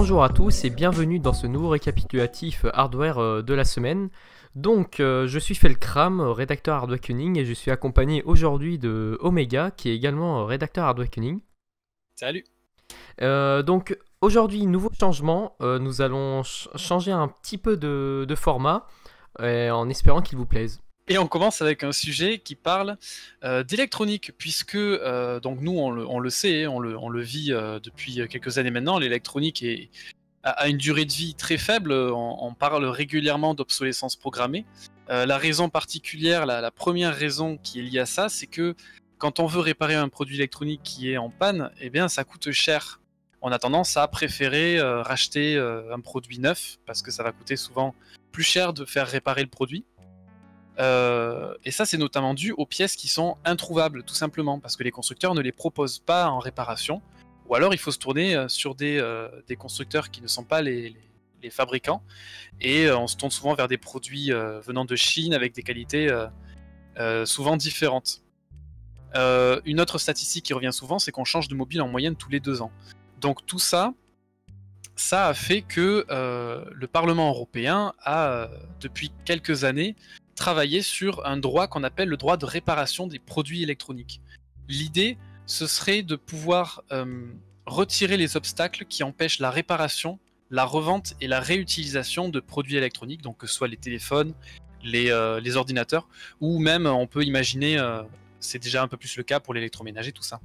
Bonjour à tous et bienvenue dans ce nouveau récapitulatif hardware de la semaine. Donc je suis Felkram, rédacteur Hardware Tuning et je suis accompagné aujourd'hui de Omega qui est également rédacteur Hardware Tuning. Salut. Donc aujourd'hui, nouveau changement, nous allons changer un petit peu de format en espérant qu'il vous plaise. Et on commence avec un sujet qui parle d'électronique, puisque donc nous on le sait, on le vit depuis quelques années maintenant, l'électronique a une durée de vie très faible, on parle régulièrement d'obsolescence programmée. La raison particulière, la première raison qui est liée à ça, c'est que quand on veut réparer un produit électronique qui est en panne, eh bien ça coûte cher. On a tendance à préférer racheter un produit neuf, parce que ça va coûter souvent plus cher de faire réparer le produit. Et ça c'est notamment dû aux pièces qui sont introuvables tout simplement parce que les constructeurs ne les proposent pas en réparation, ou alors il faut se tourner sur des constructeurs qui ne sont pas les fabricants, et on se tourne souvent vers des produits venant de Chine avec des qualités souvent différentes. Une autre statistique qui revient souvent, c'est qu'on change de mobile en moyenne tous les 2 ans. Donc tout ça a fait que le Parlement européen a depuis quelques années travailler sur un droit qu'on appelle le droit de réparation des produits électroniques. L'idée, ce serait de pouvoir retirer les obstacles qui empêchent la réparation, la revente et la réutilisation de produits électroniques, donc que ce soit les téléphones, les ordinateurs, ou même on peut imaginer, c'est déjà un peu plus le cas pour l'électroménager, tout ça.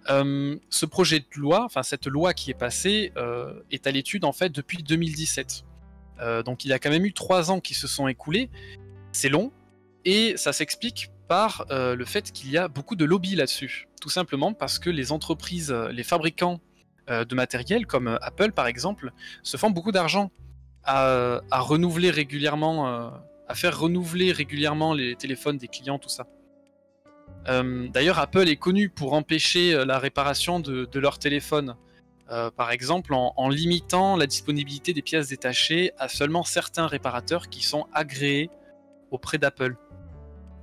Ce projet de loi, enfin cette loi qui est passée, est à l'étude en fait depuis 2017. Donc il y a quand même eu 3 ans qui se sont écoulés, c'est long, et ça s'explique par le fait qu'il y a beaucoup de lobby là-dessus. Tout simplement parce que les entreprises, les fabricants de matériel, comme Apple par exemple, se font beaucoup d'argent à renouveler régulièrement, à faire renouveler régulièrement les téléphones des clients, tout ça. D'ailleurs, Apple est connu pour empêcher la réparation de leurs téléphones. Par exemple en limitant la disponibilité des pièces détachées à seulement certains réparateurs qui sont agréés auprès d'Apple.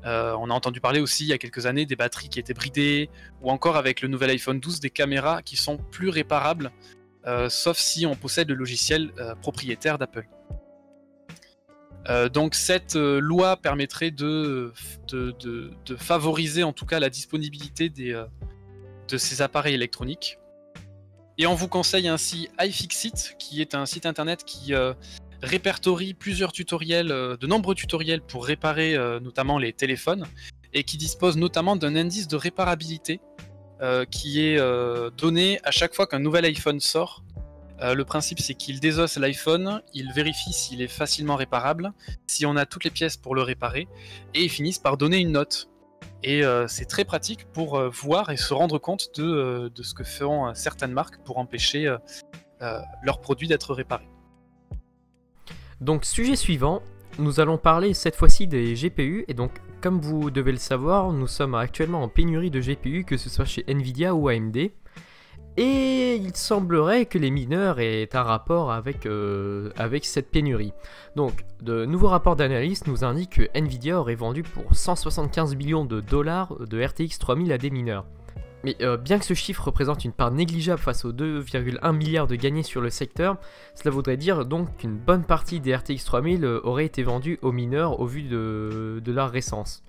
On a entendu parler aussi il y a quelques années des batteries qui étaient bridées, ou encore avec le nouvel iPhone 12 des caméras qui sont plus réparables, sauf si on possède le logiciel propriétaire d'Apple. Donc cette loi permettrait de favoriser en tout cas la disponibilité de ces appareils électroniques. Et on vous conseille ainsi iFixit, qui est un site internet qui répertorie plusieurs tutoriels, de nombreux tutoriels pour réparer notamment les téléphones, et qui dispose notamment d'un indice de réparabilité qui est donné à chaque fois qu'un nouvel iPhone sort. Le principe c'est qu'il désosse l'iPhone, il vérifie s'il est facilement réparable, si on a toutes les pièces pour le réparer, et ils finissent par donner une note. Et c'est très pratique pour voir et se rendre compte de ce que font certaines marques pour empêcher leurs produits d'être réparés. Donc sujet suivant, nous allons parler cette fois-ci des GPU et donc comme vous devez le savoir, nous sommes actuellement en pénurie de GPU, que ce soit chez Nvidia ou AMD. Et il semblerait que les mineurs aient un rapport avec cette pénurie. Donc, de nouveaux rapports d'analystes nous indiquent que Nvidia aurait vendu pour 175 millions de dollars de RTX 3000 à des mineurs. Mais bien que ce chiffre représente une part négligeable face aux 2,1 milliards de gagnés sur le secteur, cela voudrait dire donc qu'une bonne partie des RTX 3000 aurait été vendue aux mineurs au vu de leur récence.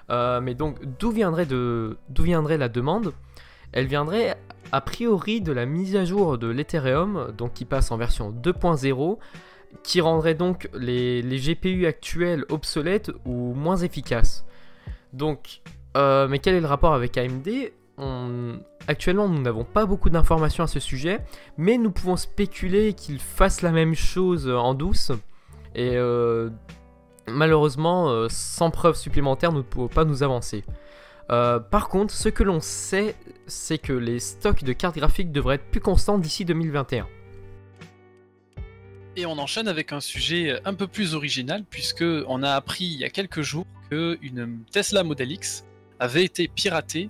Mais donc, d'où viendrait la demande ? Elle viendrait a priori de la mise à jour de l'Ethereum, donc qui passe en version 2.0, qui rendrait donc les GPU actuels obsolètes ou moins efficaces. Donc, mais quel est le rapport avec AMD ? Actuellement, nous n'avons pas beaucoup d'informations à ce sujet, mais nous pouvons spéculer qu'ils fassent la même chose en douce, et malheureusement, sans preuves supplémentaires, nous ne pouvons pas nous avancer. Par contre, ce que l'on sait, c'est que les stocks de cartes graphiques devraient être plus constants d'ici 2021. Et on enchaîne avec un sujet un peu plus original, puisque on a appris il y a quelques jours qu'une Tesla Model X avait été piratée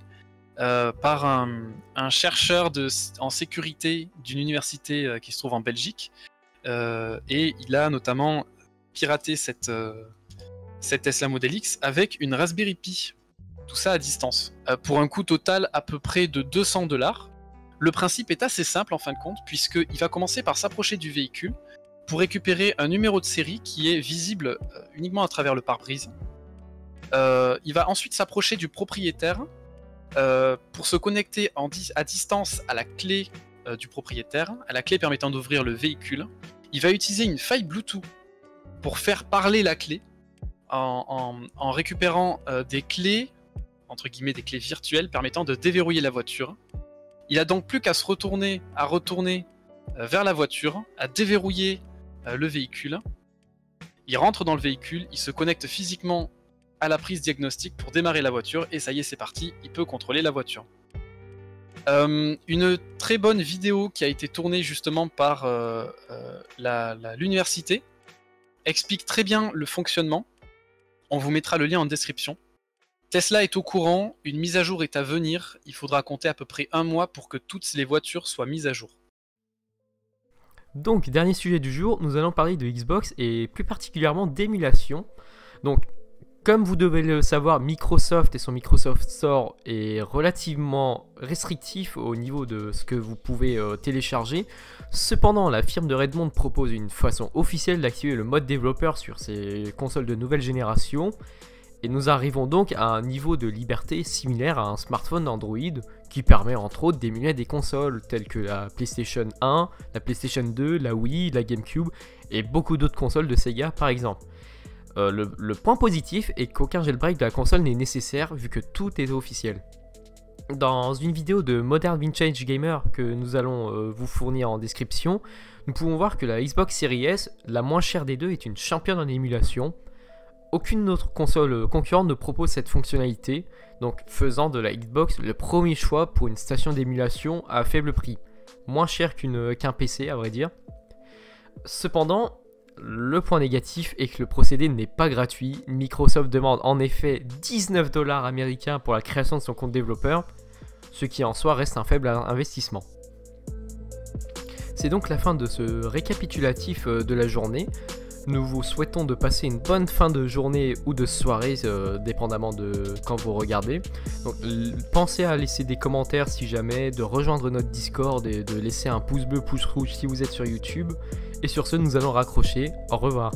par un chercheur en sécurité d'une université qui se trouve en Belgique, et il a notamment piraté cette Tesla Model X avec une Raspberry Pi. Tout ça à distance, pour un coût total à peu près de 200 $. Le principe est assez simple en fin de compte, puisqu'il va commencer par s'approcher du véhicule pour récupérer un numéro de série qui est visible uniquement à travers le pare-brise. Il va ensuite s'approcher du propriétaire pour se connecter à distance à la clé du propriétaire, à la clé permettant d'ouvrir le véhicule. Il va utiliser une faille Bluetooth pour faire parler la clé en récupérant des clés, entre guillemets des clés virtuelles permettant de déverrouiller la voiture. Il a donc plus qu'à retourner vers la voiture, à déverrouiller le véhicule. Il rentre dans le véhicule, il se connecte physiquement à la prise diagnostique pour démarrer la voiture, et ça y est, c'est parti, il peut contrôler la voiture. Une très bonne vidéo qui a été tournée justement par l'université explique très bien le fonctionnement. On vous mettra le lien en description. Tesla est au courant, une mise à jour est à venir, il faudra compter à peu près 1 mois pour que toutes les voitures soient mises à jour. Donc, dernier sujet du jour, nous allons parler de Xbox et plus particulièrement d'émulation. Donc, comme vous devez le savoir, Microsoft et son Microsoft Store est relativement restrictif au niveau de ce que vous pouvez télécharger. Cependant, la firme de Redmond propose une façon officielle d'activer le mode développeur sur ses consoles de nouvelle génération. Et nous arrivons donc à un niveau de liberté similaire à un smartphone Android qui permet entre autres d'émuler des consoles telles que la PlayStation 1, la PlayStation 2, la Wii, la GameCube et beaucoup d'autres consoles de Sega par exemple. Le point positif est qu'aucun jailbreak de la console n'est nécessaire vu que tout est officiel. Dans une vidéo de Modern Vintage Gamer que nous allons vous fournir en description, nous pouvons voir que la Xbox Series S, la moins chère des deux, est une championne en émulation. Aucune autre console concurrente ne propose cette fonctionnalité, donc faisant de la Xbox le premier choix pour une station d'émulation à faible prix. Moins cher qu'un PC à vrai dire. Cependant, le point négatif est que le procédé n'est pas gratuit. Microsoft demande en effet 19 $ américains pour la création de son compte développeur, ce qui en soi reste un faible investissement. C'est donc la fin de ce récapitulatif de la journée. Nous vous souhaitons de passer une bonne fin de journée ou de soirée, dépendamment de quand vous regardez. Donc, pensez à laisser des commentaires si jamais, de rejoindre notre Discord et de laisser un pouce bleu, pouce rouge si vous êtes sur YouTube. Et sur ce, nous allons raccrocher. Au revoir.